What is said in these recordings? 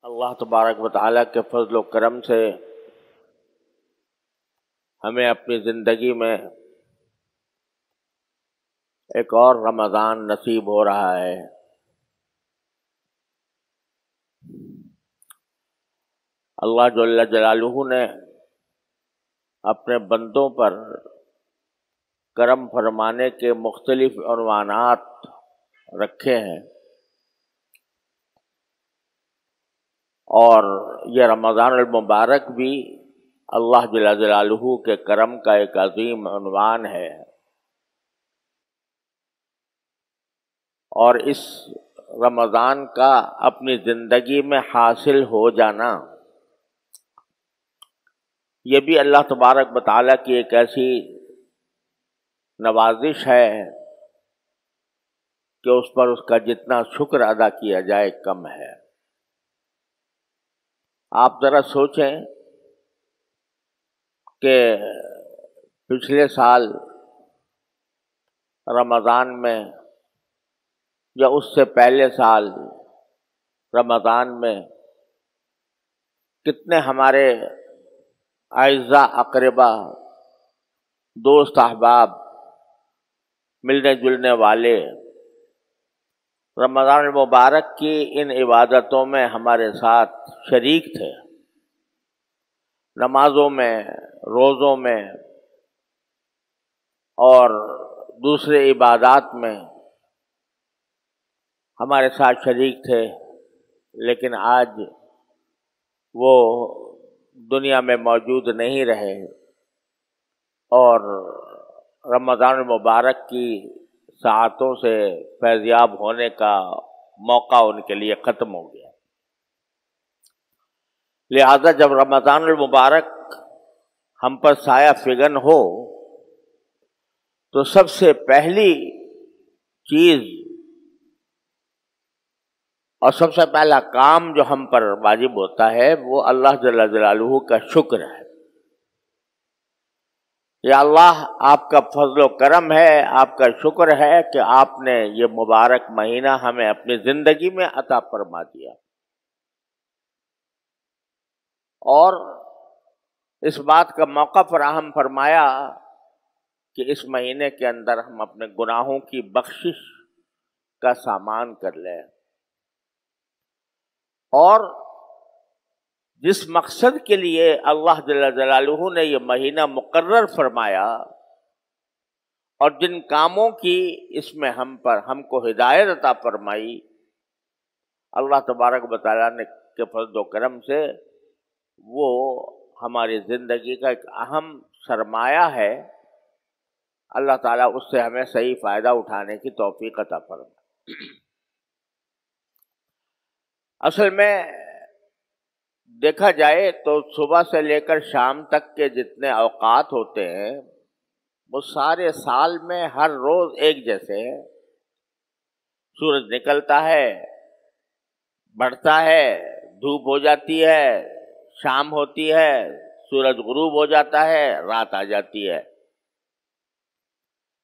اللہ تبارک و تعالیٰ کے فضل و کرم سے ہمیں اپنی زندگی میں ایک اور رمضان نصیب ہو رہا ہے۔ اللہ جل جلالہ نے اپنے بندوں پر کرم فرمانے کے مختلف عنوانات رکھے ہیں، اور یہ رمضان المبارک بھی اللہ جل جلالہ کے کرم کا ایک عظیم عنوان ہے۔ اور اس رمضان کا اپنی زندگی میں حاصل ہو جانا، یہ بھی اللہ تبارک و تعالیٰ کی ایک ایسی نوازش ہے کہ اس پر اس کا جتنا شکر ادا کیا جائے کم ہے۔ آپ ذرا سوچیں کہ پچھلے سال رمضان میں یا اس سے پہلے سال رمضان میں کتنے ہمارے اعزاء اقربا، دوست احباب، ملنے جلنے والے رمضان المبارک کی ان عبادتوں میں ہمارے ساتھ شریک تھے، نمازوں میں، روزوں میں اور دوسرے عبادات میں ہمارے ساتھ شریک تھے، لیکن آج وہ دنیا میں موجود نہیں رہے اور رمضان المبارک کی ساعتوں سے فیضیاب ہونے کا موقع ان کے لیے ختم ہو گیا۔ لہذا جب رمضان المبارک ہم پر سایہ فگن ہو تو سب سے پہلی چیز اور سب سے پہلا کام جو ہم پر واجب ہوتا ہے وہ اللہ جل جلالہ کا شکر ہے۔ یا اللہ، آپ کا فضل و کرم ہے، آپ کا شکر ہے کہ آپ نے یہ مبارک مہینہ ہمیں اپنی زندگی میں عطا فرما دیا، اور اس بات کا موقع فراہم فرمایا کہ اس مہینے کے اندر ہم اپنے گناہوں کی بخشش کا سامان کر لیں، اور جس مقصد کے لیے اللہ جل جلالہ نے یہ مہینہ مقرر فرمایا اور جن کاموں کی اس میں ہم کو ہدایت عطا فرمائی، اللہ تبارک و تعالیٰ نے کے فضل و کرم سے وہ ہماری زندگی کا ایک اہم سرمایہ ہے۔ اللہ تعالیٰ اس سے ہمیں صحیح فائدہ اٹھانے کی توفیق عطا فرمائے۔ اصل میں دیکھا جائے تو صبح سے لے کر شام تک کے جتنے اوقات ہوتے ہیں وہ سارے سال میں ہر روز ایک جیسے ہیں۔ سورج نکلتا ہے، بڑھتا ہے، دھوپ ہو جاتی ہے، شام ہوتی ہے، سورج غروب ہو جاتا ہے، رات آ جاتی ہے۔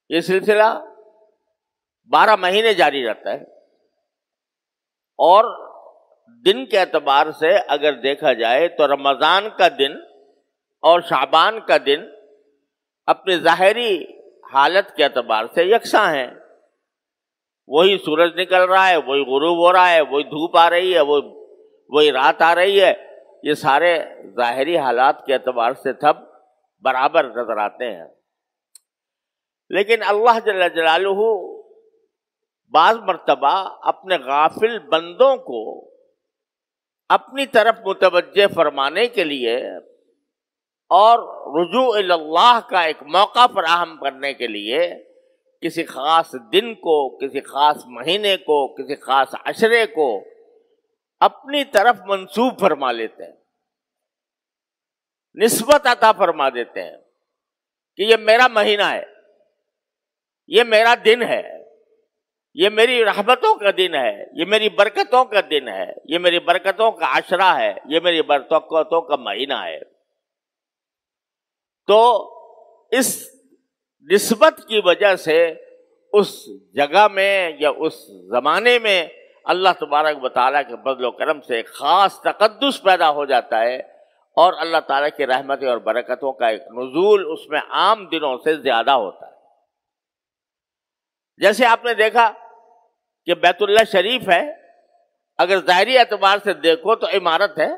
یہ سلسلہ 12 مہینے جاری رہتا ہے، اور دن کے اعتبار سے اگر دیکھا جائے تو رمضان کا دن اور شعبان کا دن اپنی ظاہری حالت کے اعتبار سے یکساں ہیں۔ وہی سورج نکل رہا ہے، وہی غروب ہو رہا ہے، وہی دھوپ آ رہی ہے، وہی رات آ رہی ہے۔ یہ سارے ظاہری حالات کے اعتبار سے سب برابر نظر آتے ہیں، لیکن اللہ جل جلالہ بعض مرتبہ اپنے غافل بندوں کو اپنی طرف متوجہ فرمانے کے لیے اور رجوع الی اللہ کا ایک موقع فراہم کرنے کے لیے کسی خاص دن کو، کسی خاص مہینے کو، کسی خاص عشرے کو اپنی طرف منسوب فرما لیتے ہیں، نسبت عطا فرما دیتے ہیں کہ یہ میرا مہینہ ہے، یہ میرا دن ہے، یہ میری رحمتوں کا دن ہے، یہ میری برکتوں کا دن ہے، یہ میری برکتوں کا عشرہ ہے، یہ میری برکتوں کا مہینہ ہے۔ تو اس نسبت کی وجہ سے اس جگہ میں یا اس زمانے میں اللہ تبارک و تعالیٰ کے فضل و کرم سے ایک خاص تقدس پیدا ہو جاتا ہے اور اللہ تعالیٰ کی رحمتیں اور برکتوں کا ایک نزول اس میں عام دنوں سے زیادہ ہوتا ہے۔ جیسے آپ نے دیکھا کہ بیت اللہ شریف ہے، اگر ظاہری اعتبار سے دیکھو تو عمارت ہے،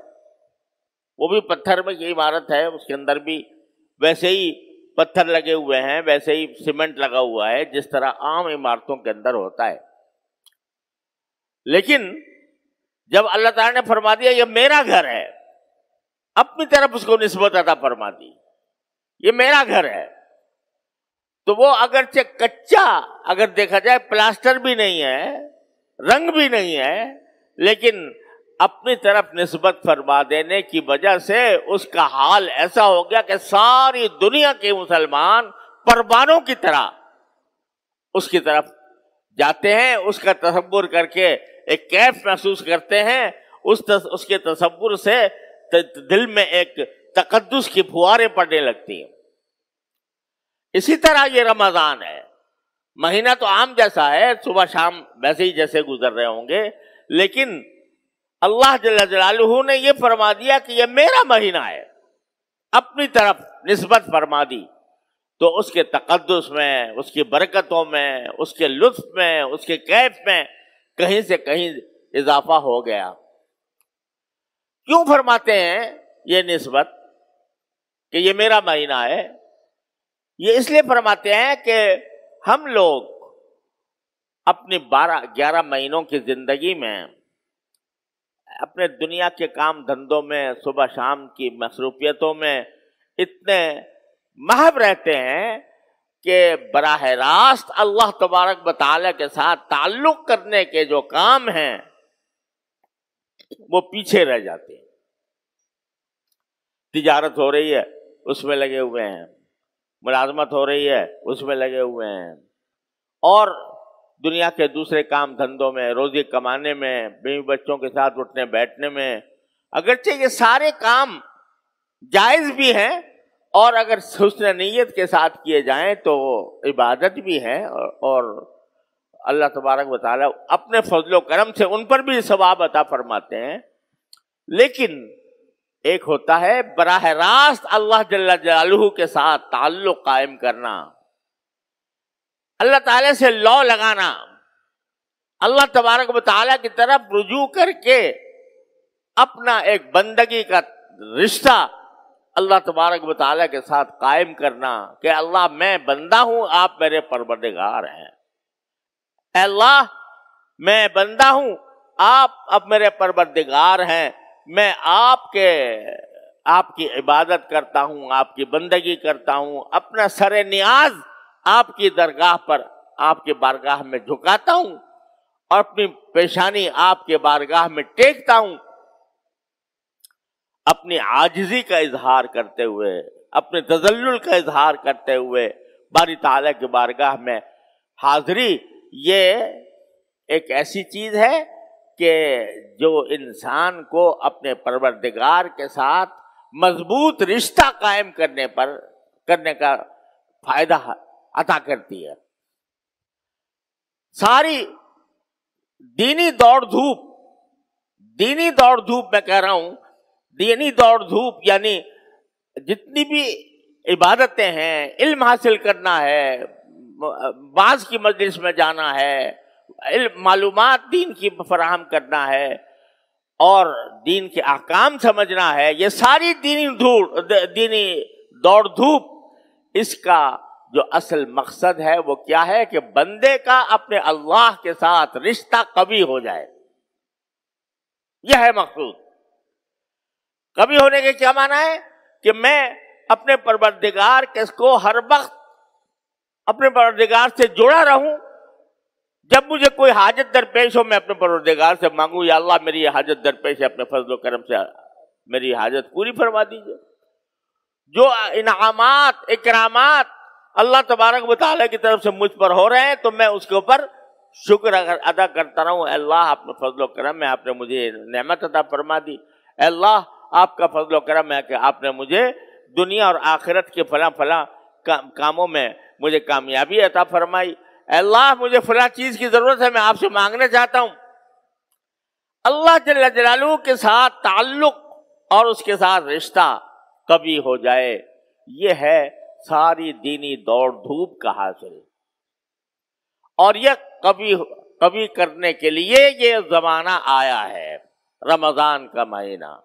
وہ بھی پتھر میں کی عمارت ہے، اس کے اندر بھی ویسے ہی پتھر لگے ہوئے ہیں، ویسے ہی سیمنٹ لگا ہوا ہے جس طرح عام عمارتوں کے اندر ہوتا ہے۔ لیکن جب اللہ تعالیٰ نے فرما دیا یہ میرا گھر ہے، اپنی طرف اس کو نسبت عطا فرما دی، یہ میرا گھر ہے، تو وہ اگرچہ کچا اگر دیکھا جائے، پلاسٹر بھی نہیں ہے، رنگ بھی نہیں ہے، لیکن اپنی طرف نسبت فرما دینے کی وجہ سے اس کا حال ایسا ہو گیا کہ ساری دنیا کے مسلمان پروانوں کی طرح اس کی طرف جاتے ہیں، اس کا تصور کر کے ایک کیف محسوس کرتے ہیں، اس کے تصور سے دل میں ایک تقدس کی پھواریں پڑنے لگتی ہیں۔ اسی طرح یہ رمضان ہے، مہینہ تو عام جیسا ہے، صبح شام ویسے ہی جیسے گزر رہے ہوں گے، لیکن اللہ جل جلالہ نے یہ فرما دیا کہ یہ میرا مہینہ ہے، اپنی طرف نسبت فرما دی، تو اس کے تقدس میں، اس کی برکتوں میں، اس کے لطف میں، اس کے کیف میں کہیں سے کہیں اضافہ ہو گیا۔ کیوں فرماتے ہیں یہ نسبت کہ یہ میرا مہینہ ہے؟ یہ اس لیے فرماتے ہیں کہ ہم لوگ اپنی 11 مہینوں کی زندگی میں اپنے دنیا کے کام دھندوں میں، صبح شام کی مصروفیتوں میں اتنے محو رہتے ہیں کہ براہ راست اللہ تبارک و تعالیٰ کے ساتھ تعلق کرنے کے جو کام ہیں وہ پیچھے رہ جاتے ہیں۔ تجارت ہو رہی ہے، اس میں لگے ہوئے ہیں، ملازمت ہو رہی ہے، اس میں لگے ہوئے ہیں، اور دنیا کے دوسرے کام دھندوں میں، روزی کمانے میں، بیوی بچوں کے ساتھ اٹھنے بیٹھنے میں، اگرچہ یہ سارے کام جائز بھی ہیں اور اگر حسن نیت کے ساتھ کیے جائیں تو عبادت بھی ہے، اور اللہ تبارک و تعالیٰ اپنے فضل و کرم سے ان پر بھی ثواب عطا فرماتے ہیں، لیکن ایک ہوتا ہے براہ راست اللہ جل جلالہ کے ساتھ تعلق قائم کرنا، اللہ تعالیٰ سے لو لگانا، اللہ تبارک و تعالیٰ کی طرف رجوع کر کے اپنا ایک بندگی کا رشتہ اللہ تبارک و تعالیٰ کے ساتھ قائم کرنا کہ اللہ میں بندہ ہوں، آپ میرے پروردگار ہیں، اے اللہ میں بندہ ہوں، آپ اب میرے پروردگار ہیں، میں آپ کی عبادت کرتا ہوں، آپ کی بندگی کرتا ہوں، اپنا سر نیاز آپ کی درگاہ پر، آپ کی بارگاہ میں جھکاتا ہوں اور اپنی پیشانی آپ کے بارگاہ میں ٹیکتا ہوں، اپنی عاجزی کا اظہار کرتے ہوئے، اپنے تذلل کا اظہار کرتے ہوئے باری تعالیٰ کی بارگاہ میں حاضری۔ یہ ایک ایسی چیز ہے کہ جو انسان کو اپنے پروردگار کے ساتھ مضبوط رشتہ قائم کرنے کا فائدہ عطا کرتی ہے۔ ساری دینی دوڑ دھوپ میں کہہ رہا ہوں، دینی دوڑ دھوپ یعنی جتنی بھی عبادتیں ہیں، علم حاصل کرنا ہے، بعض کی مجلس میں جانا ہے، معلومات دین کی فراہم کرنا ہے اور دین کے احکام سمجھنا ہے، یہ ساری دینی دوڑ دھوپ، اس کا جو اصل مقصد ہے وہ کیا ہے کہ بندے کا اپنے اللہ کے ساتھ رشتہ قوی ہو جائے، یہ ہے مقصود۔ قوی ہونے کے کیا معنی ہے کہ میں اپنے پروردگار کو ہر وقت اپنے پروردگار سے جڑا رہوں، جب مجھے کوئی حاجت درپیش ہو میں اپنے پروردگار سے مانگوں، یا اللہ میری یہ حاجت درپیش ہے، اپنے فضل و کرم سے میری حاجت پوری فرما دیجیے۔ جو انعامات اکرامات اللہ تبارک و تعالیٰ کی طرف سے مجھ پر ہو رہے ہیں تو میں اس کے اوپر شکر ادا کرتا رہوں، اے اللہ اپنے فضل و کرم میں آپ نے مجھے نعمت عطا فرما دی، اے اللہ آپ کا فضل و کرم ہے کہ آپ نے مجھے دنیا اور آخرت کے فلاں کاموں میں مجھے کامیابی عطا فرمائی، اے اللہ مجھے فلاں چیز کی ضرورت ہے، میں آپ سے مانگنا چاہتا ہوں، اللہ جل جلالہ کے ساتھ تعلق اور اس کے ساتھ رشتہ کبھی ہو جائے، یہ ہے ساری دینی دوڑ دھوپ کا حاصل. اور یہ کبھی کرنے کے لیے یہ زمانہ آیا ہے، رمضان کا مہینہ،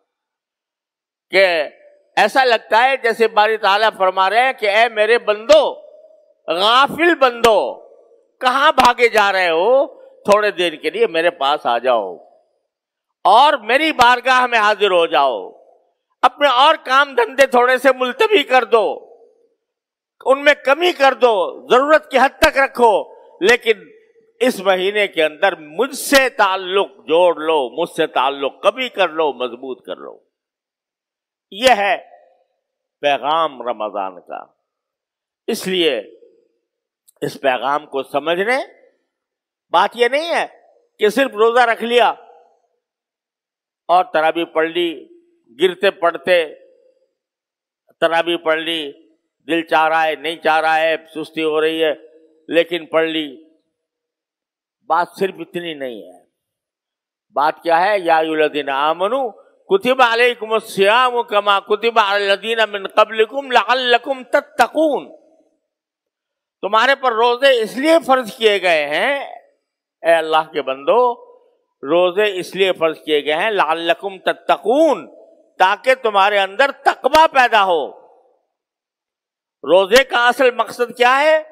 کہ ایسا لگتا ہے جیسے باری تعالیٰ فرما رہے ہیں کہ اے میرے بندو، غافل بندو، کہاں بھاگے جا رہے ہو؟ تھوڑے دیر کے لیے میرے پاس آ جاؤ اور میری بارگاہ میں حاضر ہو جاؤ. اپنے اور کام دھندے تھوڑے سے ملتوی کر دو، ان میں کمی کر دو، ضرورت کی حد تک رکھو، لیکن اس مہینے کے اندر مجھ سے تعلق جوڑ لو، مجھ سے تعلق کبھی کر لو، مضبوط کر لو. یہ ہے پیغام رمضان کا. اس لیے اس پیغام کو سمجھنے، بات یہ نہیں ہے کہ صرف روزہ رکھ لیا اور تراویح پڑھ لی، گرتے پڑتے تراویح پڑھ لی، دل چاہ رہا ہے نہیں چاہ رہا ہے، سستی ہو رہی ہے لیکن پڑھ لی. بات صرف اتنی نہیں ہے. بات کیا ہے؟ یا ایھا الذین آمنوا کتب علیکم الصیام کما کتب علی الذین من قبلکم لعلکم تتقون. تمہارے پر روزے اس لیے فرض کیے گئے ہیں اے اللہ کے بندو، روزے اس لیے فرض کیے گئے ہیں لعلکم تتقون، تاکہ تمہارے اندر تقوی پیدا ہو. روزے کا اصل مقصد کیا ہے؟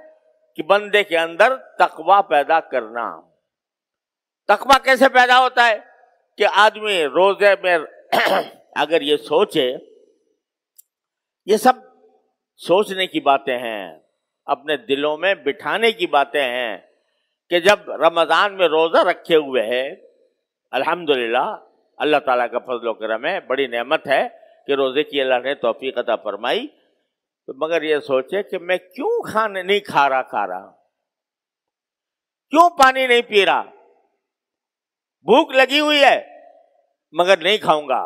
کہ بندے کے اندر تقوی پیدا کرنا. تقوی کیسے پیدا ہوتا ہے؟ کہ آدمی روزے میں اگر یہ سوچے، یہ سب سوچنے کی باتیں ہیں، اپنے دلوں میں بٹھانے کی باتیں ہیں کہ جب رمضان میں روزہ رکھے ہوئے ہے، الحمدللہ اللہ تعالیٰ کا فضل و کرم ہے، بڑی نعمت ہے کہ روزے کی اللہ نے توفیق عطا فرمائی. تو مگر یہ سوچے کہ میں کیوں کھانے نہیں کھا رہا، کیوں پانی نہیں پی رہا، بھوک لگی ہوئی ہے مگر نہیں کھاؤں گا،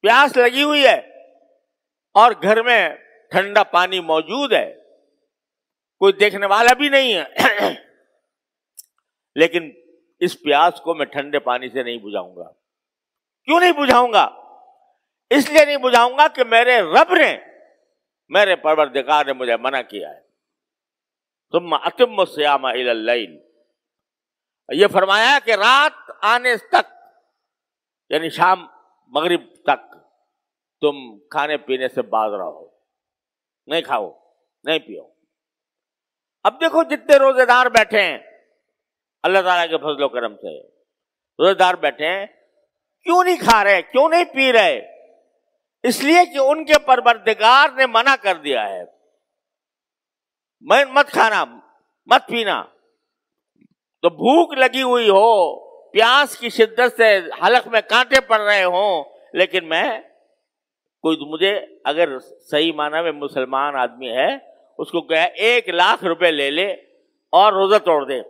پیاس لگی ہوئی ہے اور گھر میں ٹھنڈا پانی موجود ہے، کوئی دیکھنے والا بھی نہیں ہے لیکن اس پیاس کو میں ٹھنڈے پانی سے نہیں بجھاؤں گا. کیوں نہیں بجھاؤں گا؟ اس لیے نہیں بجھاؤں گا کہ میرے رب نے، میرے پروردگار نے مجھے منع کیا ہے. ثم اتم الصیام الی اللیل، یہ فرمایا کہ رات آنے تک، یعنی شام مغرب تک تم کھانے پینے سے باز رہو، نہیں کھاؤ نہیں پیو. اب دیکھو جتنے روزے دار بیٹھے ہیں اللہ تعالیٰ کے فضل و کرم سے، روزے دار بیٹھے ہیں، کیوں نہیں کھا رہے، کیوں نہیں پی رہے؟ اس لیے کہ ان کے پروردگار نے منع کر دیا ہے، مت کھانا مت پینا. تو بھوک لگی ہوئی ہو، پیاس کی شدت سے حلق میں کانٹے پڑ رہے ہوں، لیکن مجھے اگر صحیح معنی میں مسلمان آدمی ہے، اس کو کہا 1,00,000 روپے لے لے اور روزہ توڑ دے،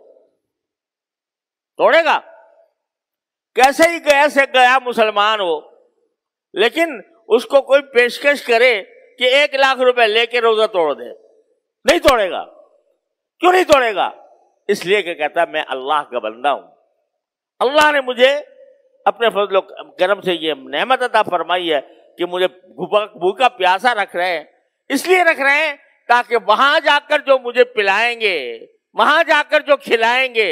توڑے گا؟ کیسے ہی گیا مسلمان ہو، لیکن اس کو کوئی پیشکش کرے کہ 1,00,000 روپے لے کے روزہ توڑ دے، نہیں توڑے گا. کیوں نہیں توڑے گا؟ اس لیے کہ کہتا میں اللہ کا بندہ ہوں، اللہ نے مجھے اپنے فضل و کرم سے یہ نعمت عطا فرمائی ہے کہ مجھے بھوکا پیاسا رکھ رہے ہیں. اس لیے رکھ رہے ہیں تاکہ وہاں جا کر جو مجھے پلائیں گے، وہاں جا کر جو کھلائیں گے،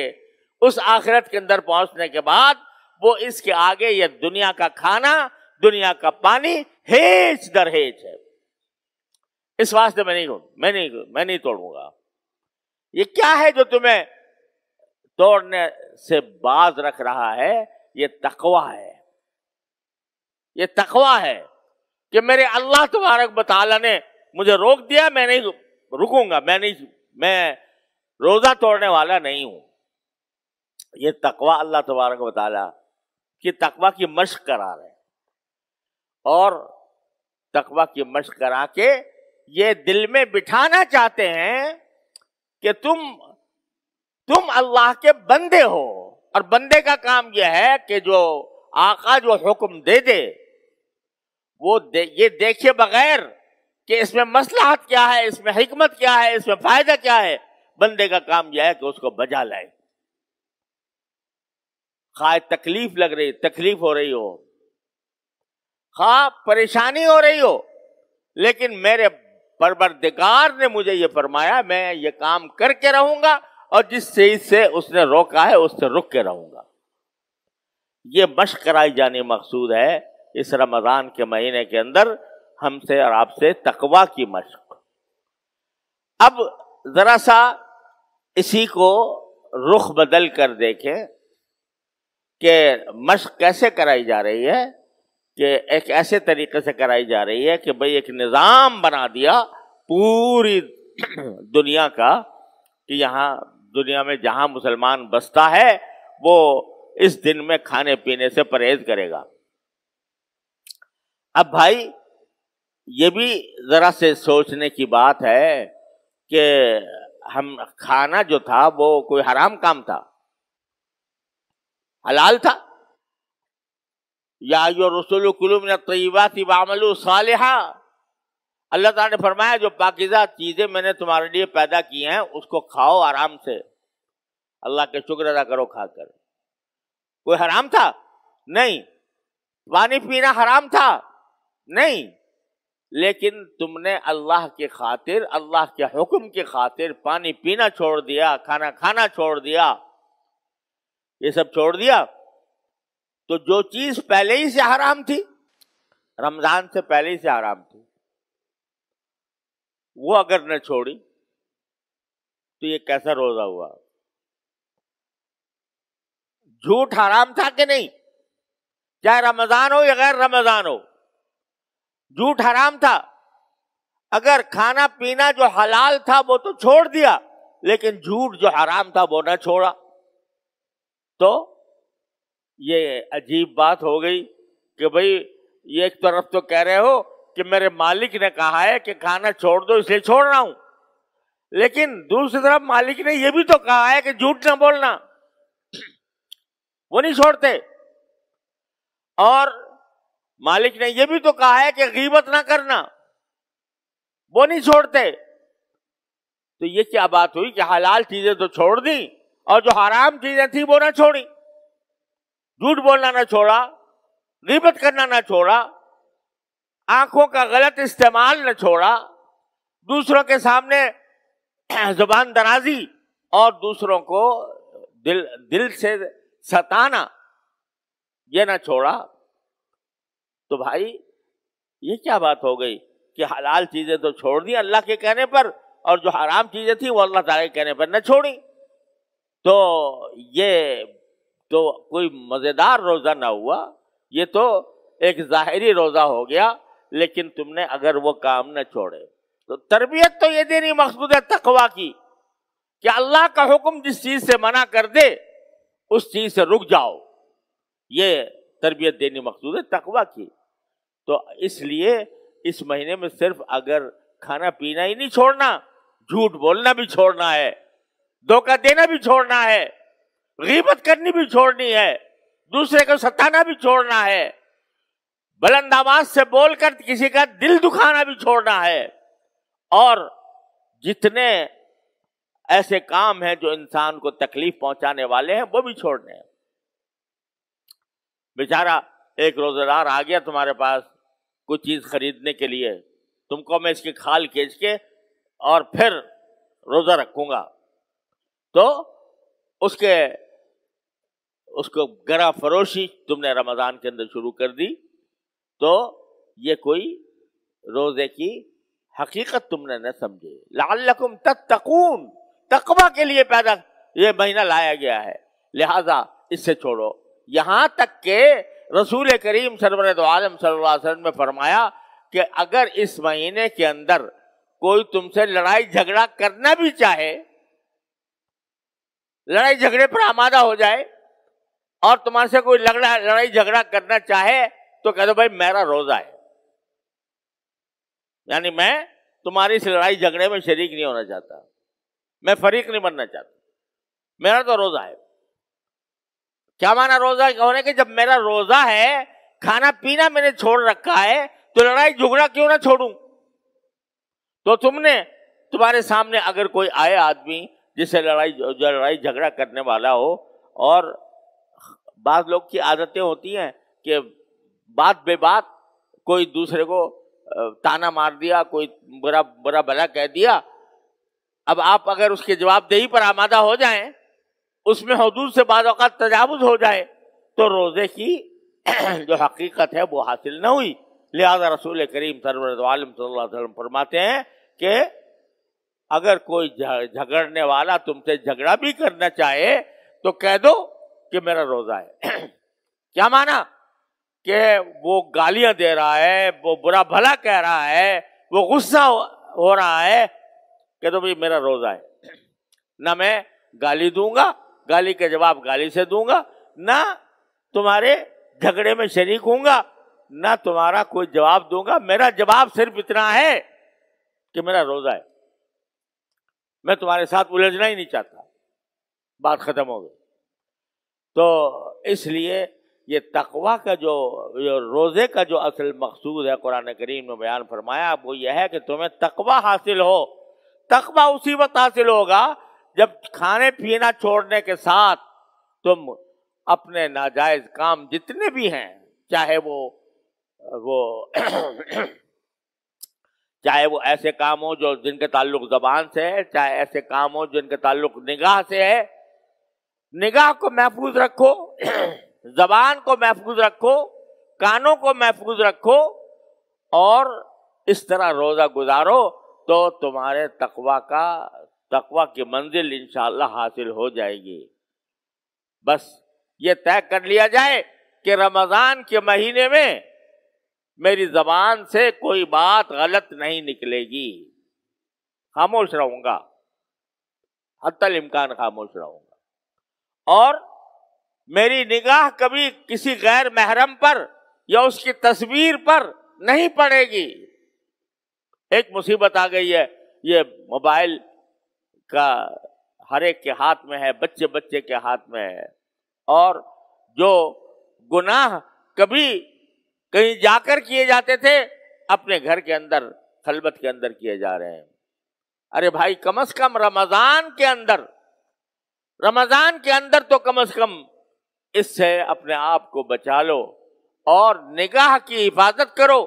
اس آخرت کے اندر پہنچنے کے بعد وہ اس کے آگے یہ دنیا کا کھانا، دنیا کا پانی ہیچ در ہیچ ہے. اس واسطے میں نہیں توڑوں گا. یہ کیا ہے جو تمہیں توڑنے سے باز رکھ رہا ہے؟ یہ تقویٰ ہے. یہ تقویٰ ہے کہ میرے اللہ تبارک و تعالیٰ نے مجھے روک دیا، میں نہیں رکوں گا، میں روزہ توڑنے والا نہیں ہوں. یہ تقویٰ اللہ تبارک و تعالیٰ کی تقویٰ کی مشق کرا رہے ہیں، اور تقویٰ کی مشق کرا کے یہ دل میں بٹھانا چاہتے ہیں کہ تم اللہ کے بندے ہو، اور بندے کا کام یہ ہے کہ جو آقا جو حکم دے دے وہ یہ دیکھے بغیر کہ اس میں مصلحت کیا ہے، اس میں حکمت کیا ہے، اس میں فائدہ کیا ہے، بندے کا کام یہ ہے کہ اس کو بجا لائے. خواہ تکلیف لگ رہی، تکلیف ہو رہی ہو، خواہ پریشانی ہو رہی ہو، لیکن میرے پروردگار نے مجھے یہ فرمایا میں یہ کام کر کے رہوں گا، اور جس چیز سے اس نے روکا ہے اس سے رک کے رہوں گا۔ یہ مشق کرائی جانی مقصود ہے اس رمضان کے مہینے کے اندر ہم سے اور آپ سے، تقویٰ کی مشق۔ اب ذرا سا اسی کو رخ بدل کر دیکھیں کہ مشق کیسے کرائی جا رہی ہے، کہ ایک ایسے طریقے سے کرائی جا رہی ہے کہ بھئی ایک نظام بنا دیا پوری دنیا کا کہ یہاں دنیا میں جہاں مسلمان بستا ہے وہ اس دن میں کھانے پینے سے پرہیز کرے گا۔ اب بھائی یہ بھی ذرا سے سوچنے کی بات ہے کہ ہم کھانا جو تھا وہ کوئی حرام کام تھا، حلال تھا؟ یا ایھا الرسول کلوا من الطیبات واعملوا صالحا، اللہ تعالیٰ نے فرمایا جو پاکیزہ چیزیں میں نے تمہارے لیے پیدا کی ہیں اس کو کھاؤ آرام سے، اللہ کے شکر ادا کرو کھا کر۔ کوئی حرام تھا؟ نہیں۔ پانی پینا حرام تھا؟ نہیں، لیکن تم نے اللہ کی خاطر، اللہ کے حکم کی خاطر پانی پینا چھوڑ دیا، کھانا کھانا چھوڑ دیا، یہ سب چھوڑ دیا، تو جو چیز پہلے ہی سے حرام تھی، رمضان سے پہلے ہی سے حرام تھی، وہ اگر نہ چھوڑی تو یہ کیسا روزہ ہوا؟ جھوٹ حرام تھا کہ نہیں؟ چاہے رمضان ہو یا غیر رمضان ہو، جھوٹ حرام تھا۔ اگر کھانا پینا جو حلال تھا وہ تو چھوڑ دیا، لیکن جھوٹ جو حرام تھا وہ نہ چھوڑا، تو یہ عجیب بات ہو گئی کہ بھئی یہ ایک طرف تو کہہ رہے ہو کہ میرے مالک نے کہا ہے کہ کھانا چھوڑ دو اس لیے چھوڑ رہا ہوں، لیکن دوسری طرف مالک نے یہ بھی تو کہا ہے کہ جھوٹ نہ بولنا، وہ نہیں چھوڑتے، اور مالک نے یہ بھی تو کہا ہے کہ غیبت نہ کرنا، وہ نہیں چھوڑتے۔ تو یہ کیا بات ہوئی کہ حلال چیزیں تو چھوڑ دیں اور جو حرام چیزیں تھیں وہ نہ چھوڑی، جھوٹ بولنا نہ چھوڑا، غیبت کرنا نہ چھوڑا، آنکھوں کا غلط استعمال نہ چھوڑا، دوسروں کے سامنے زبان درازی اور دوسروں کو دل سے ستانا یہ نہ چھوڑا، تو بھائی یہ کیا بات ہو گئی کہ حلال چیزیں تو چھوڑ دی اللہ کے کہنے پر، اور جو حرام چیزیں تھیں وہ اللہ تعالیٰ کے کہنے پر نہ چھوڑی؟ تو یہ تو کوئی مزیدار روزہ نہ ہوا، یہ تو ایک ظاہری روزہ ہو گیا، لیکن تم نے اگر وہ کام نہ چھوڑے تو تربیت تو یہ دینی مقصود ہے تقویٰ کی کہ اللہ کا حکم جس چیز سے منع کر دے اس چیز سے رک جاؤ، یہ تربیت دینی مقصود ہے تقویٰ کی۔ تو اس لیے اس مہینے میں صرف اگر کھانا پینا ہی نہیں چھوڑنا، جھوٹ بولنا بھی چھوڑنا ہے، دھوکہ دینا بھی چھوڑنا ہے، غیبت کرنی بھی چھوڑنی ہے، دوسرے کو ستانا بھی چھوڑنا ہے، بلند آواز سے بول کر کسی کا دل دکھانا بھی چھوڑنا ہے، اور جتنے ایسے کام ہیں جو انسان کو تکلیف پہنچانے والے ہیں وہ بھی چھوڑنے ہیں۔ بیچارہ ایک روزہ دار آ گیا تمہارے پاس کوئی چیز خریدنے کے لیے، تم کو میں اس کی کھال کھینچ کے اور پھر روزہ رکھوں گا، تو اس کو گرا فروشی تم نے رمضان کے اندر شروع کر دی، تو یہ کوئی روزے کی حقیقت تم نے نہ سمجھے۔ لعلکم تتقون، تقویٰ کے لیے پیدا یہ مہینہ لایا گیا ہے، لہذا اس سے چھوڑو۔ یہاں تک کہ رسول کریم سرور دو عالم صلی اللہ علیہ وسلم نے فرمایا کہ اگر اس مہینے کے اندر کوئی تم سے لڑائی جھگڑا کرنا بھی چاہے، لڑائی جھگڑے پر آمادہ ہو جائے اور تمہارے سے کوئی لڑائی جھگڑا کرنا چاہے تو کہہ دو بھائی میرا روزہ ہے، یعنی میں تمہاری اس لڑائی جھگڑے میں شریک نہیں ہونا چاہتا، میں فریق نہیں بننا چاہتا، میرا تو روزہ ہے۔ کیا معنی روزہ ہونے کے؟ جب میرا روزہ ہے، کھانا پینا میں نے چھوڑ رکھا ہے، تو لڑائی جھگڑا کیوں نہ چھوڑوں؟ تو تمہارے سامنے اگر کوئی آئے آدمی جسے لڑائی جھگڑا کرنے والا ہو اور بعض لوگ کی عادتیں ہوتی ہیں کہ بات بے بات کوئی دوسرے کو تانا مار دیا، کوئی برا بھلا کہہ دیا. اب آپ اگر اس کے جواب دہی پر آمادہ ہو جائیں، اس میں حدود سے بعض اوقات تجاوز ہو جائے، تو روزے کی جو حقیقت ہے وہ حاصل نہ ہوئی. لہذا رسول کریم سرور عالم صلی اللہ علیہ وسلم فرماتے ہیں کہ اگر کوئی جھگڑنے والا تم سے جھگڑا بھی کرنا چاہے تو کہہ دو کہ میرا روزہ ہے. کیا مانا؟ کہ وہ گالیاں دے رہا ہے، وہ برا بھلا کہہ رہا ہے، وہ غصہ ہو رہا ہے، کہ تو بھائی میرا روزہ ہے. نہ میں گالی دوں گا، گالی کے جواب گالی سے دوں گا، نہ تمہارے جھگڑے میں شریک ہوں گا، نہ تمہارا کوئی جواب دوں گا. میرا جواب صرف اتنا ہے کہ میرا روزہ ہے. میں تمہارے ساتھ الجھنا ہی نہیں چاہتا. بات ختم ہو گئی. تو اس لیے یہ تقویٰ کا جو روزے کا جو اصل مقصود ہے قرآن کریم نے بیان فرمایا وہ یہ ہے کہ تمہیں تقویٰ حاصل ہو. تقویٰ اسی وقت حاصل ہوگا جب کھانے پینا چھوڑنے کے ساتھ تم اپنے ناجائز کام جتنے بھی ہیں، چاہے وہ ایسے کام ہو جو جن کے تعلق زبان سے ہے، چاہے ایسے کام ہو جن کے تعلق نگاہ سے ہے. نگاہ کو محفوظ رکھو، زبان کو محفوظ رکھو، کانوں کو محفوظ رکھو، اور اس طرح روزہ گزارو تو تمہارے تقویٰ کی منزل انشاءاللہ حاصل ہو جائے گی. بس یہ طے کر لیا جائے کہ رمضان کے مہینے میں میری زبان سے کوئی بات غلط نہیں نکلے گی، خاموش رہوں گا، حتی الامکان خاموش رہوں گا، اور میری نگاہ کبھی کسی غیر محرم پر یا اس کی تصویر پر نہیں پڑے گی. ایک مصیبت آ گئی ہے، یہ موبائل کا ہر ایک کے ہاتھ میں ہے، بچے کے ہاتھ میں ہے، اور جو گناہ کبھی کہیں جا کر کیے جاتے تھے اپنے گھر کے اندر خلوت کے اندر کیے جا رہے ہیں. ارے بھائی کم از کم رمضان کے اندر تو کم از کم اس سے اپنے آپ کو بچا لو اور نگاہ کی حفاظت کرو.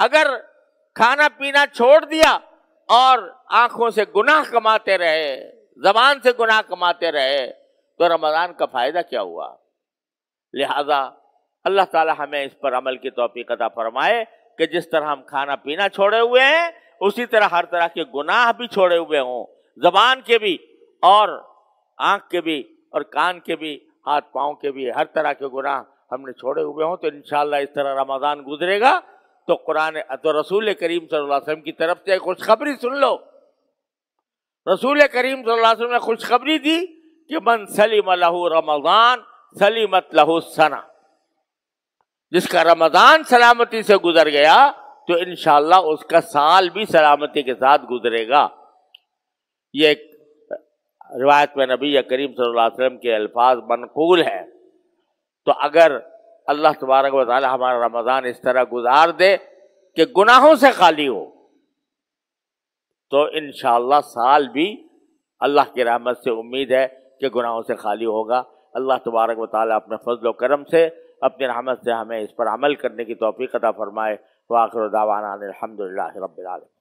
اگر کھانا پینا چھوڑ دیا اور آنکھوں سے گناہ کماتے رہے، زبان سے گناہ کماتے رہے، تو رمضان کا فائدہ کیا ہوا؟ لہذا اللہ تعالی ہمیں اس پر عمل کی توفیق عطا فرمائے کہ جس طرح ہم کھانا پینا چھوڑے ہوئے ہیں اسی طرح ہر طرح کے گناہ بھی چھوڑے ہوئے ہوں، زبان کے بھی اور آنکھ کے بھی اور کان کے بھی، ہاتھ پاؤں کے بھی، ہر طرح کے گناہ ہم نے چھوڑے ہوئے ہوں. تو انشاءاللہ اس طرح رمضان گزرے گا تو رسول کریم صلی اللہ علیہ وسلم کی طرف سے خوشخبری سن لو. رسول کریم صلی اللہ علیہ وسلم نے خوشخبری دی کہ من سلم لہ رمضان سلمت لہ السنہ. جس کا رمضان سلامتی سے گزر گیا تو انشاءاللہ اس کا سال بھی سلامتی کے ساتھ گزرے گا. یہ ایک روایت میں نبی کریم صلی اللہ علیہ وسلم کے الفاظ منقول ہیں. تو اگر اللہ تبارک و تعالی ہمارا رمضان اس طرح گزار دے کہ گناہوں سے خالی ہو تو انشاءاللہ سال بھی اللہ کی رحمت سے امید ہے کہ گناہوں سے خالی ہوگا. اللہ تبارک و تعالی اپنے فضل و کرم سے اپنی رحمت سے ہمیں اس پر عمل کرنے کی توفیق عطا فرمائے. وآخر دعوانا الحمدللہ رب العالمین.